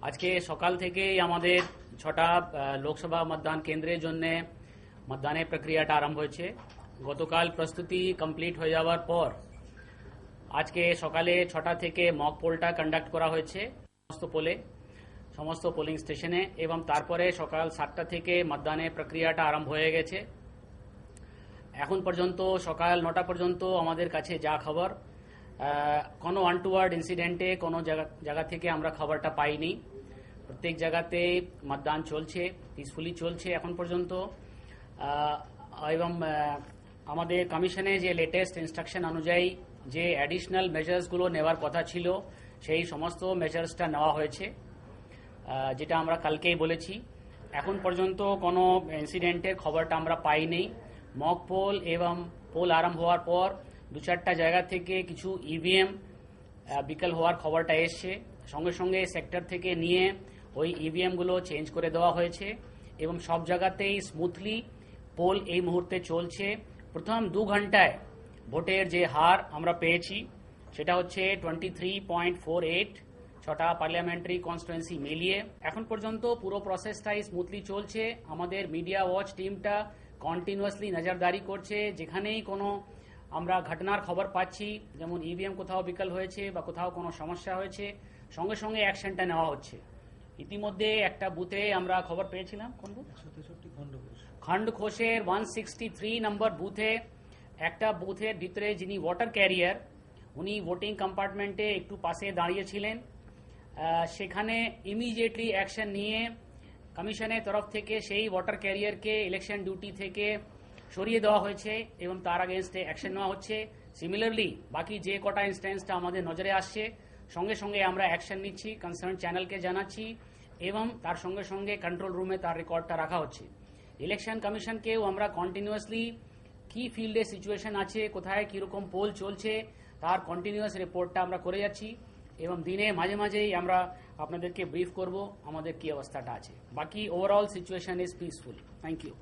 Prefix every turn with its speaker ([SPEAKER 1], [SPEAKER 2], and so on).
[SPEAKER 1] আজকে সকাল থেকেই আমাদের 6টা লোকসভা মতদান কেন্দ্রের জন্য মতদানের প্রক্রিয়াটা আরম্ভ হয়েছে। গতকাল প্রস্তুতি কমপ্লিট হয়ে যাওয়ার পর আজকে সকালে 6টা থেকে মক পোলটা কন্ডাক্ট করা হয়েছে সমস্ত পোলিং স্টেশনে, এবং তারপরে সকাল 7টা থেকে মতদানের প্রক্রিয়াটা আরম্ভ হয়ে গেছে। এখন পর্যন্ত সকাল 9টা পর্যন্ত আমাদের কাছে যা খবর, কোনো আনটুয়ার্ড ইনসিডেন্টে কোনো জায়গা থেকে আমরা খবরটা পাইনি। প্রত্যেক জায়গাতে মতদান চলছে, পিসফুলি চলছে এখন পর্যন্ত। এবং আমাদের কমিশনে যে লেটেস্ট ইনস্ট্রাকশন অনুযায়ী যে অ্যাডিশনাল মেজার্সগুলো নেওয়ার কথা ছিল, সেই সমস্ত মেজার্সটা নেওয়া হয়েছে, যেটা আমরা কালকেই বলেছি। এখন পর্যন্ত কোনো ইনসিডেন্টের খবরটা আমরা পাইনি। মক পোল এবং পোল আরম্ভ হওয়ার পর 2-4টা জায়গা থেকে কিছু ইভিএম বিকল হওয়ার খবরটা এসছে। সঙ্গে সঙ্গে সেক্টর থেকে নিয়ে ওই ইভিএমগুলো চেঞ্জ করে দেওয়া হয়েছে এবং সব জায়গাতেই স্মুথলি পোল এই মুহূর্তে চলছে। প্রথম 2 ঘন্টায় ভোটের যে হার আমরা পেয়েছি সেটা হচ্ছে 23.48, 6টা পার্লামেন্টারি কনস্টিটুয়েন্সি মিলিয়ে। এখন পর্যন্ত পুরো প্রসেসটাই স্মুথলি চলছে। আমাদের মিডিয়া ওয়াচ টিমটা কন্টিনিউয়াসলি নজরদারি করছে। যেখানেই কোনো আমরা ঘটনার খবর পাচ্ছি, যেমন ইভিএম কোথাও বিকল হয়েছে বা কোথাও কোনো সমস্যা হয়েছে, সঙ্গে সঙ্গে অ্যাকশনটা নেওয়া হচ্ছে। ইতিমধ্যে একটা বুথে আমরা খবর পেয়েছিলাম, কোন বুথ? খন্ডঘোষের 163 নম্বর বুথে একটা বুথের ভিতরে যিনি ভোটার ক্যারিয়ার, উনি ভোটিং কম্পার্টমেন্টে একটু পাশে দাঁড়িয়েছিলেন। সেখানে ইমিডিয়েটলি অ্যাকশন নিয়ে কমিশনের তরফ থেকে সেই ভোটার ক্যারিয়ারকে ইলেকশন ডিউটি থেকে সরিয়ে দেওয়া হয়েছে এবং তার আগেনস্টে অ্যাকশন নেওয়া হচ্ছে। সিমিলারলি বাকি যে কটা ইনস্ট্যান্সটা আমাদের নজরে আসছে, সঙ্গে সঙ্গে আমরা অ্যাকশন নিচ্ছি, কনসার্ন চ্যানেলকে জানাচ্ছি এবং তার সঙ্গে সঙ্গে কন্ট্রোল রুমে তার রেকর্ডটা রাখা হচ্ছে। ইলেকশন কমিশনকেও আমরা কন্টিনিউয়াসলি কি ফিল্ডে সিচুয়েশন আছে, কোথায় কীরকম পোল চলছে, তার কন্টিনিউয়াস রিপোর্টটা আমরা করে যাচ্ছি এবং দিনে মাঝে মাঝেই আমরা আপনাদেরকে ব্রিফ করব আমাদের কি অবস্থাটা আছে। বাকি overall situation is peaceful. Thank you.